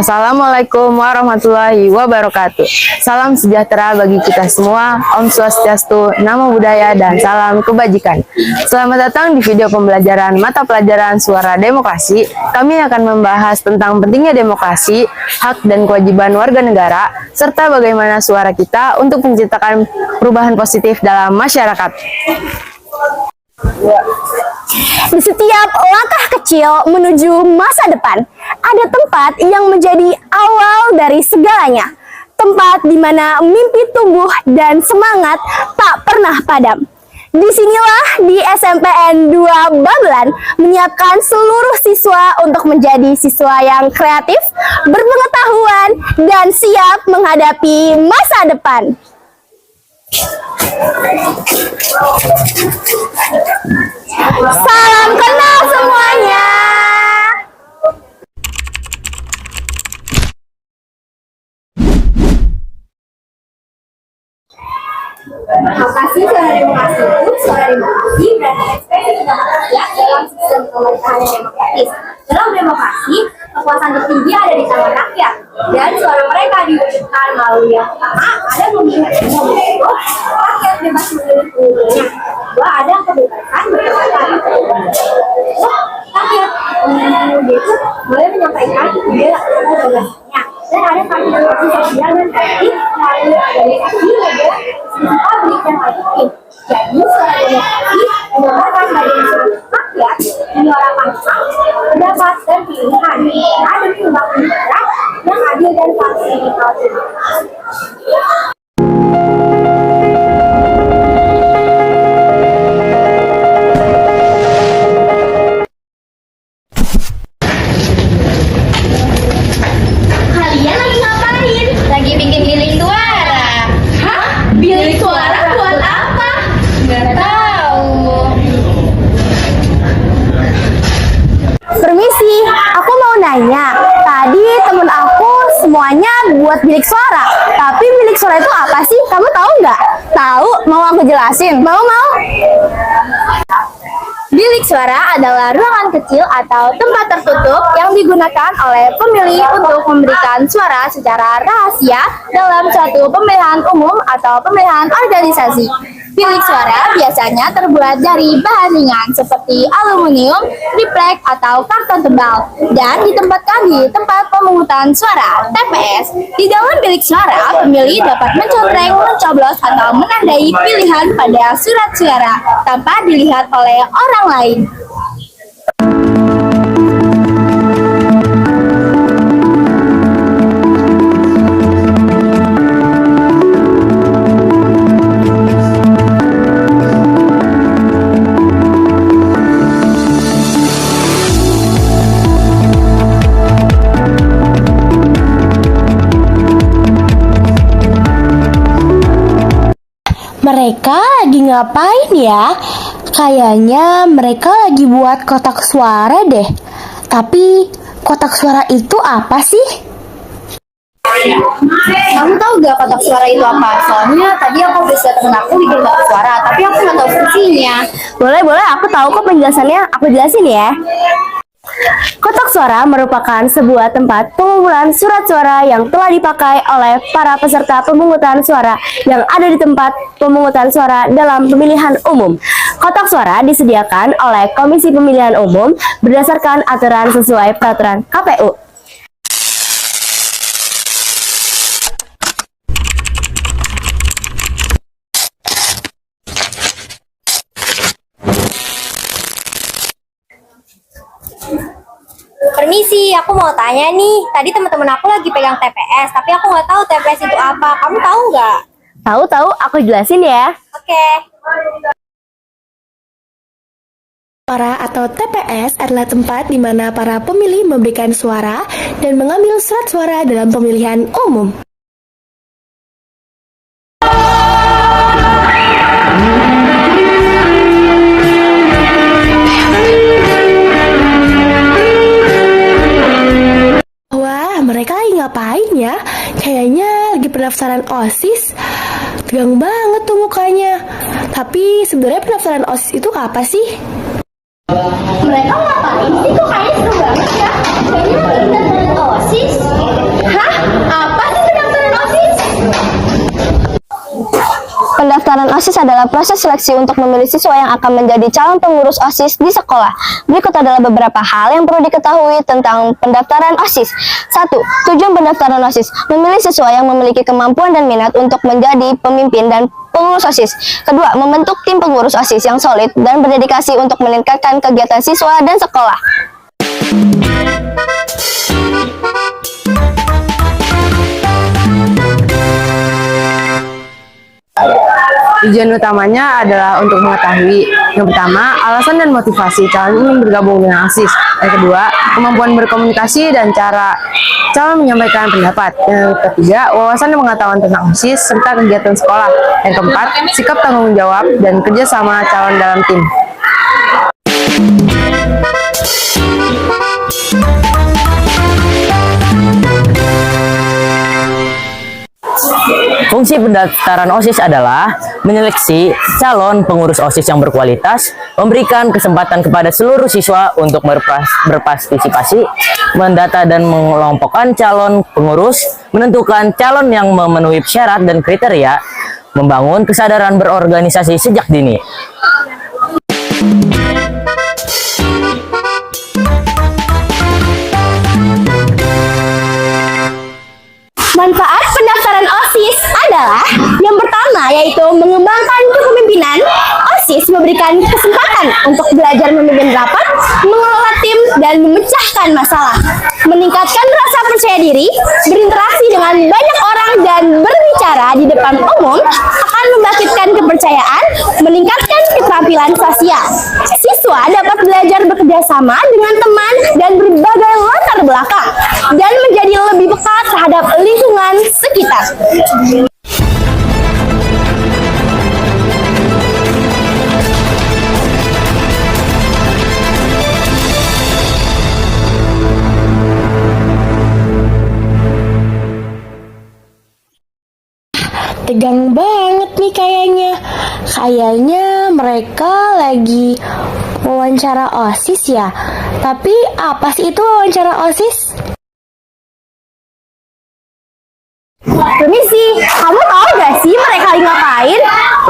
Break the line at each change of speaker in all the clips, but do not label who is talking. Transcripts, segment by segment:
Assalamualaikum warahmatullahi wabarakatuh. Salam sejahtera bagi kita semua. Om Swastiastu, Namo Buddhaya, dan salam kebajikan. Selamat datang di video pembelajaran mata pelajaran Suara Demokrasi. Kami akan membahas tentang pentingnya demokrasi, hak dan kewajiban warga negara, serta bagaimana suara kita untuk menciptakan perubahan positif dalam masyarakat.
Di setiap langkah kecil menuju masa depan, ada tempat yang menjadi awal dari segalanya. Tempat di mana mimpi tumbuh dan semangat tak pernah padam. Disinilah di SMPN 2 Babelan menyiapkan seluruh siswa untuk menjadi siswa yang kreatif, berpengetahuan, dan siap menghadapi masa depan. Salam kenal semuanya.
Lokasi suara demokrasi itu suara demokrasi berarti ekspresi pendapat rakyat dalam sistem pemerintahan yang demokratis. Dalam demokrasi, kekuasaan tertinggi ada di tangan rakyat dan suara mereka diwujudkan melalui yang pertama ada pemilihan umum, yaitu rakyat bebas memilih pemimpinnya. Kedua, ada kebebasan berkata rakyat itu boleh menyampaikan ide atau gagasannya. Dan ada partisipasi sosial dan politik melalui organisasi, media, publik, dan marketing. Jadi, suara demokrasi menggambarkan bagaimana rakyat menyuarakan hak, pendapat, dan pilihan. Ada membangun negara yang adil dan partisipatif.
Lagi bikin bilik suara. Hah? Bilik suara buat apa? Nggak tahu.
Permisi, aku mau nanya. Tadi temen aku semuanya buat bilik suara. Tapi bilik suara itu apa sih? Kamu tahu nggak? Tahu? Mau aku jelasin? Mau? Bilik suara adalah ruangan kecil atau tempat tertutup yang digunakan oleh pemilih untuk memberikan suara secara rahasia dalam suatu pemilihan umum atau pemilihan organisasi. Bilik suara biasanya terbuat dari bahan ringan seperti aluminium, triplek, atau karton tebal dan ditempatkan di tempat pemungutan suara (TPS). Di dalam bilik suara, pemilih dapat mencontreng, mencoblos, atau menandai pilihan pada surat suara tanpa dilihat oleh orang lain. Mereka lagi ngapain ya? Kayaknya mereka lagi buat kotak suara deh. Tapi kotak suara itu apa sih?
Kamu tahu gak kotak suara itu apa? Soalnya tadi aku bisa temen aku bikin kotak suara, tapi aku nggak tahu fungsinya.
Boleh, aku tahu kok penjelasannya. Aku jelasin ya. Kotak suara merupakan sebuah tempat pengumpulan surat suara yang telah dipakai oleh para peserta pemungutan suara yang ada di tempat pemungutan suara dalam pemilihan umum. Kotak suara disediakan oleh Komisi Pemilihan Umum berdasarkan aturan sesuai peraturan KPU.
Permisi, aku mau tanya nih. Tadi teman-teman aku lagi pegang TPS, tapi aku nggak tahu TPS itu apa. Kamu tahu nggak?
Tahu, aku jelasin ya.
Oke.
Suara atau TPS adalah tempat di mana para pemilih memberikan suara dan mengambil surat suara dalam pemilihan umum. Wah, mereka lagi ngapain ya? Kayaknya lagi pendaftaran OSIS. Tegang banget tuh mukanya. Tapi sebenarnya pendaftaran OSIS itu apa sih?
Mereka ngapain sih? Kok kayaknya seru banget ya. Kayaknya lagi pendaftaran OSIS.
Apa sih pendaftaran OSIS?
Pendaftaran OSIS adalah proses seleksi untuk memilih siswa yang akan menjadi calon pengurus OSIS di sekolah. Berikut adalah beberapa hal yang perlu diketahui tentang pendaftaran OSIS. 1. Tujuan pendaftaran OSIS: memilih siswa yang memiliki kemampuan dan minat untuk menjadi pemimpin dan pengurus OSIS. Kedua, membentuk tim pengurus OSIS yang solid dan berdedikasi untuk meningkatkan kegiatan siswa dan sekolah.
Tujuan utamanya adalah untuk mengetahui yang pertama, alasan dan motivasi calon ingin bergabung dengan OSIS. Yang kedua, kemampuan berkomunikasi dan cara calon menyampaikan pendapat. Yang ketiga, wawasan dan pengetahuan tentang OSIS serta kegiatan sekolah. Yang keempat, sikap tanggung jawab dan kerjasama calon dalam tim.
Fungsi pendaftaran OSIS adalah menyeleksi calon pengurus OSIS yang berkualitas, memberikan kesempatan kepada seluruh siswa untuk berpartisipasi, mendata dan mengelompokkan calon pengurus, menentukan calon yang memenuhi syarat dan kriteria, membangun kesadaran berorganisasi sejak dini.
Manfaat pendaftaran OSIS adalah yang pertama yaitu mengembangkan kepemimpinan. OSIS memberikan kesempatan untuk belajar memimpin rapat, mengelola tim, dan memecahkan masalah, meningkatkan rasa percaya diri, berinteraksi dengan banyak orang, dan berbicara di depan umum akan membangkitkan kepercayaan, meningkatkan keterampilan sosial. Siswa dapat belajar bekerja sama dengan teman dan berbagai latar belakang, dan menjadi lebih peka terhadap lingkungan sekitar.
Tegang banget nih kayaknya. Kayaknya mereka lagi wawancara OSIS ya. Tapi apa sih itu wawancara OSIS?
Permisi, kamu tahu gak sih mereka lagi ngapain?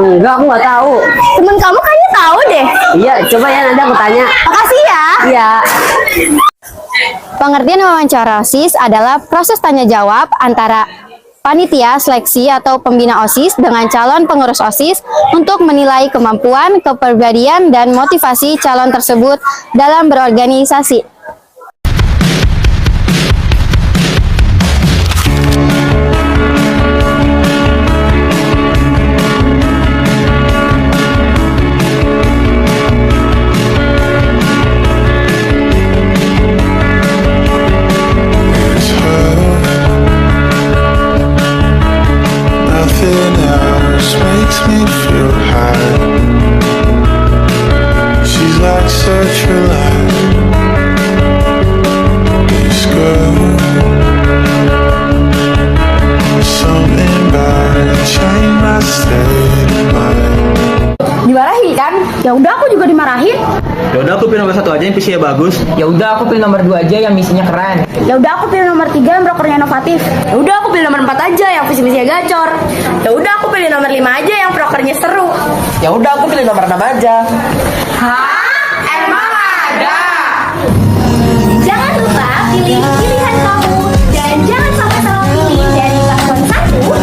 Enggak, aku nggak tahu.
Temen kamu kayaknya tahu deh.
Iya, coba ya nanti aku tanya.
Makasih ya.
Iya.
Pengertian wawancara OSIS adalah proses tanya jawab antara panitia seleksi atau pembina OSIS dengan calon pengurus OSIS untuk menilai kemampuan, kepribadian, dan motivasi calon tersebut dalam berorganisasi.
Nothing else makes me feel high. She's like such a light. This girl, something about her changed my state of mind.
Dimarahin kan? Ya udah aku juga dimarahin.
Ya udah aku pilih nomor 1 aja yang visinya bagus.
Ya udah aku pilih nomor 2 aja yang misinya keren.
Ya udah aku pilih nomor 3 yang brokernya inovatif.
Ya udah aku pilih nomor 4 aja yang visi-misinya gacor. Ya udah aku pilih nomor 5 aja yang prokernya seru.
Ya udah aku pilih nomor 6 aja.
Jangan lupa pilih pilihan kamu dan jangan sampai salah pilih dari paslon 1, 2,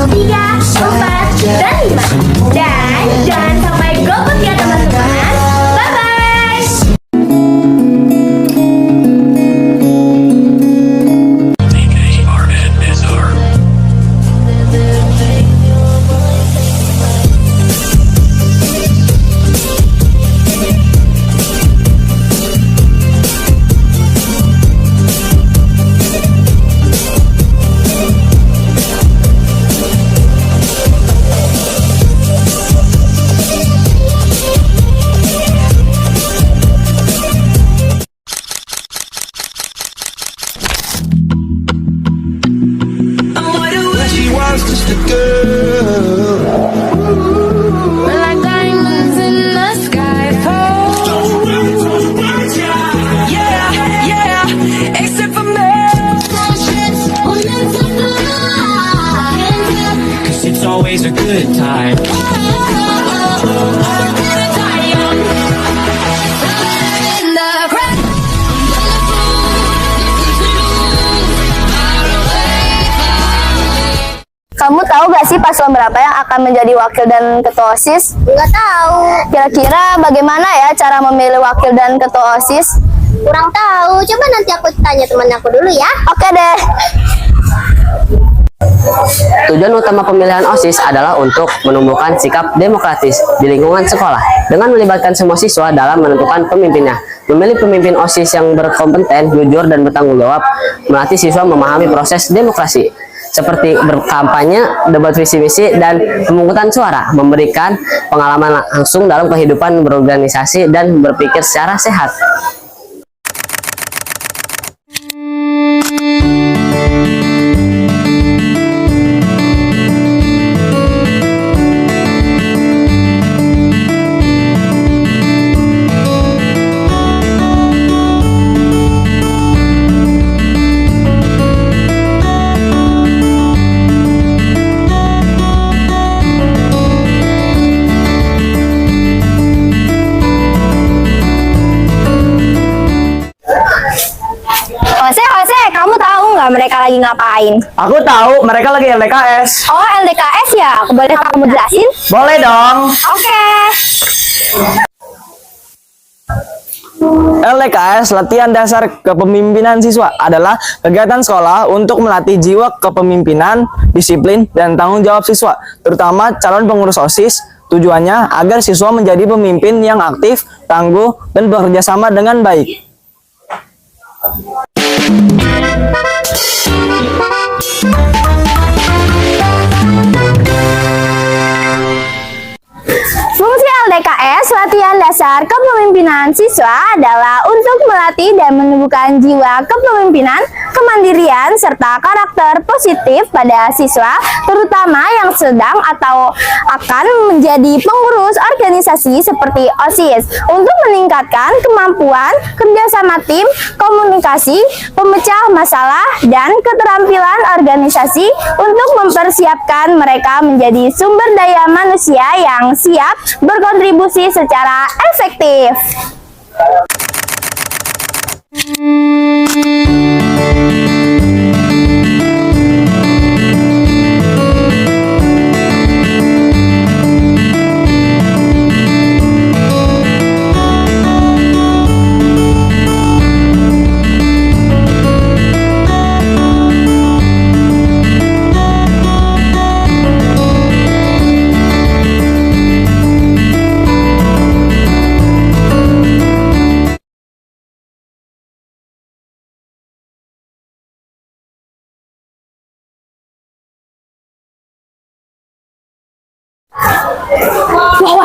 3, 4, dan 5. Dan jangan sampai golput ya teman-teman. Bye-bye. Tahu gak sih paslon berapa yang akan menjadi wakil dan ketua OSIS? Nggak tahu. Kira-kira bagaimana ya cara memilih wakil dan ketua OSIS? Kurang tahu. Coba nanti aku tanya teman aku dulu ya. Oke deh.
Tujuan utama pemilihan OSIS adalah untuk menumbuhkan sikap demokratis di lingkungan sekolah dengan melibatkan semua siswa dalam menentukan pemimpinnya. Memilih pemimpin OSIS yang berkompeten, jujur, dan bertanggung jawab melatih siswa memahami proses demokrasi seperti berkampanye, debat visi misi, dan pemungutan suara, memberikan pengalaman langsung dalam kehidupan berorganisasi dan berpikir secara sehat.
Ose, kamu tahu nggak mereka lagi ngapain?
Aku tahu, mereka lagi LDKS.
Oh, LDKS ya? Boleh kamu jelasin?
Boleh dong.
Oke.
LDKS, latihan dasar kepemimpinan siswa, adalah kegiatan sekolah untuk melatih jiwa kepemimpinan, disiplin, dan tanggung jawab siswa, terutama calon pengurus OSIS. Tujuannya agar siswa menjadi pemimpin yang aktif, tangguh, dan bekerja sama dengan baik.
Fungsi LDKS, latihan dasar kepemimpinan siswa, adalah untuk melatih dan menumbuhkan jiwa kepemimpinan, kemandirian, serta karakter positif pada siswa, terutama yang sedang atau akan menjadi pengurus organisasi seperti OSIS, untuk meningkatkan kemampuan kerjasama tim, komunikasi, pemecah masalah, dan keterampilan organisasi untuk mempersiapkan mereka menjadi sumber daya manusia yang siap berkontribusi secara efektif.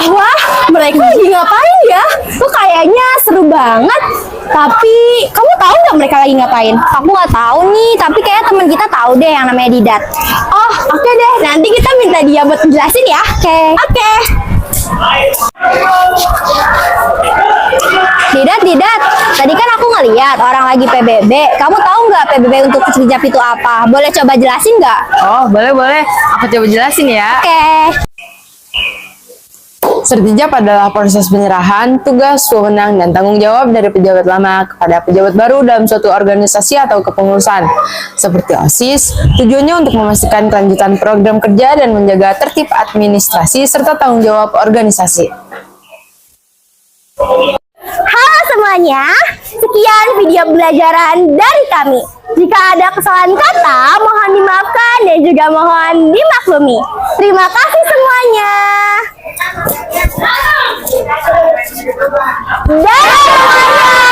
Wah, mereka lagi ngapain ya? Kok kayaknya seru banget. Tapi kamu tahu nggak mereka lagi ngapain? Aku nggak tahu nih, tapi kayak teman kita tahu deh yang namanya Didat. Oh, oke deh. Nanti kita minta dia buat jelasin ya. Oke. Didat, tadi kan aku ngeliat orang lagi PBB. Kamu tahu nggak PBB untuk sekejap itu apa? Boleh coba jelasin nggak?
Oh, boleh. Aku coba jelasin ya.
Oke.
Sertijab adalah proses penyerahan tugas, wewenang, dan tanggung jawab dari pejabat lama kepada pejabat baru dalam suatu organisasi atau kepengurusan. Seperti OSIS, tujuannya untuk memastikan kelanjutan program kerja dan menjaga tertib administrasi serta tanggung jawab organisasi.
Halo semuanya, sekian video pembelajaran dari kami. Jika ada kesalahan kata, mohon dimaafkan dan juga mohon dimaklumi. Terima kasih semuanya. Dadah semuanya.